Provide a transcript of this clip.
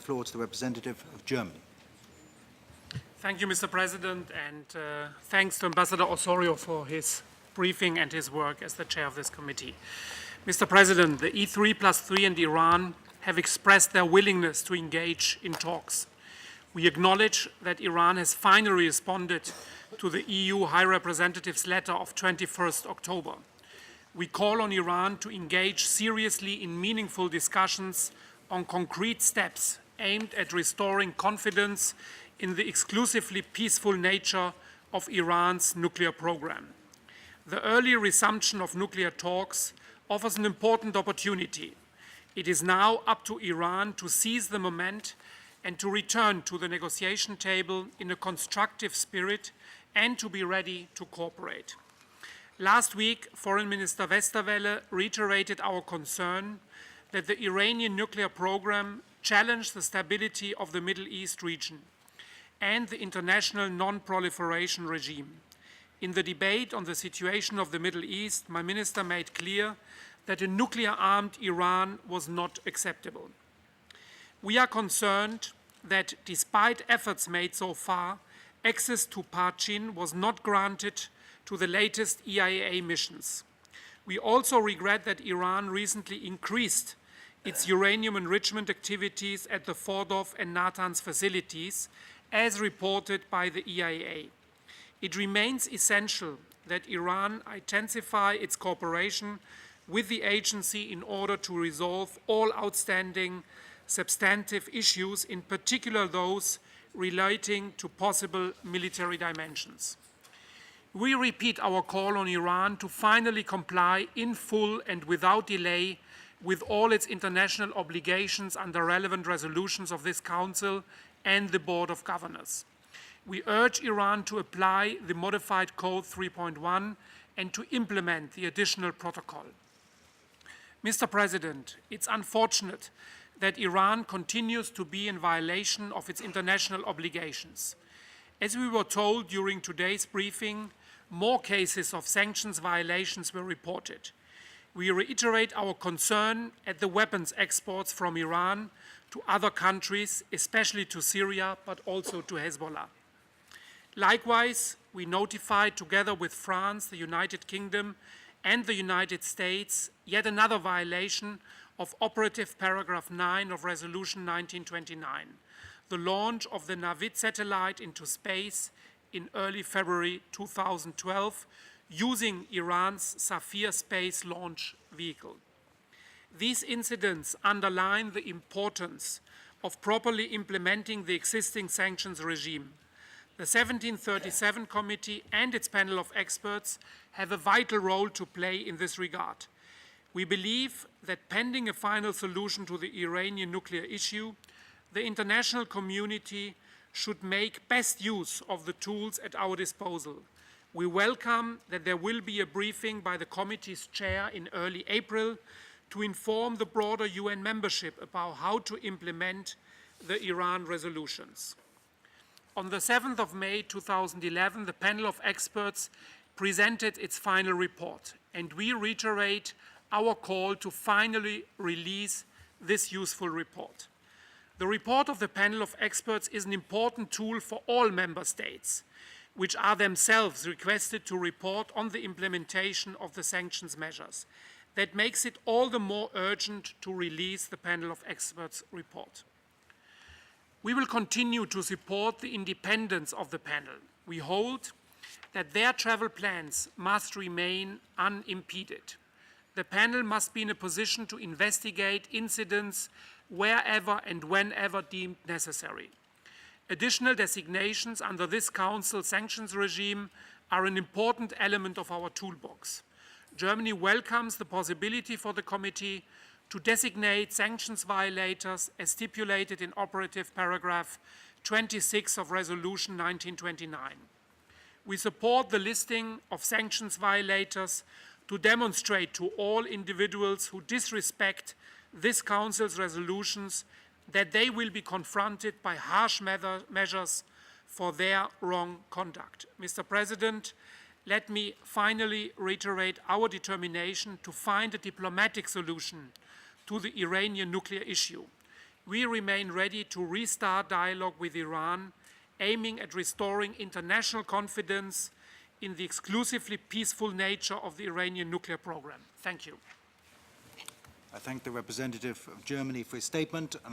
floor to the representative of Germany. Thank you, Mr. President, and thanks to Ambassador Osorio for his briefing and his work as the chair of this committee. Mr. President, the E3+3 and Iran have expressed their willingness to engage in talks. We acknowledge that Iran has finally responded to the EU High Representative's letter of 21st October. We call on Iran to engage seriously in meaningful discussions on concrete steps aimed at restoring confidence in the exclusively peaceful nature of Iran's nuclear program. The early resumption of nuclear talks offers an important opportunity. It is now up to Iran to seize the moment and to return to the negotiation table in a constructive spirit and to be ready to cooperate. Last week, Foreign Minister Westerwelle reiterated our concern that the Iranian nuclear program challenged the stability of the Middle East region and the international non-proliferation regime. In the debate on the situation of the Middle East, my minister made clear that a nuclear-armed Iran was not acceptable. We are concerned that despite efforts made so far, access to Parchin was not granted to the latest EIA missions. We also regret that Iran recently increased its uranium enrichment activities at the Fordow and Natanz facilities, as reported by the EIA. It remains essential that Iran intensify its cooperation with the agency in order to resolve all outstanding substantive issues, in particular those relating to possible military dimensions. We repeat our call on Iran to finally comply in full and without delay with all its international obligations under relevant resolutions of this Council and the Board of Governors. We urge Iran to apply the modified Code 3.1 and to implement the additional protocol. Mr. President, it's unfortunate that Iran continues to be in violation of its international obligations. As we were told during today's briefing, more cases of sanctions violations were reported. We reiterate our concern at the weapons exports from Iran to other countries, especially to Syria, but also to Hezbollah. Likewise, we notified, together with France, the United Kingdom, and the United States, yet another violation of operative paragraph 9 of Resolution 1929, the launch of the Navid satellite into space in early February 2012, using Iran's Safir space launch vehicle. These incidents underline the importance of properly implementing the existing sanctions regime. The 1737 Committee and its panel of experts have a vital role to play in this regard. We believe that pending a final solution to the Iranian nuclear issue, the international community should make best use of the tools at our disposal. We welcome that there will be a briefing by the committee's chair in early April to inform the broader UN membership about how to implement the Iran resolutions. On the 7th of May 2011, the panel of experts presented its final report, and we reiterate our call to finally release this useful report. The report of the panel of experts is an important tool for all member states, which are themselves requested to report on the implementation of the sanctions measures. That makes it all the more urgent to release the panel of experts report. We will continue to support the independence of the panel. We hold that their travel plans must remain unimpeded. The panel must be in a position to investigate incidents wherever and whenever deemed necessary. Additional designations under this Council sanctions regime are an important element of our toolbox. Germany welcomes the possibility for the Committee to designate sanctions violators as stipulated in operative paragraph 26 of Resolution 1929. We support the listing of sanctions violators to demonstrate to all individuals who disrespect this Council's resolutions that they will be confronted by harsh measures for their wrong conduct. Mr. President, let me finally reiterate our determination to find a diplomatic solution to the Iranian nuclear issue. we remain ready to restart dialogue with Iran, aiming at restoring international confidence in the exclusively peaceful nature of the Iranian nuclear program. Thank you. I thank the representative of Germany for his statement.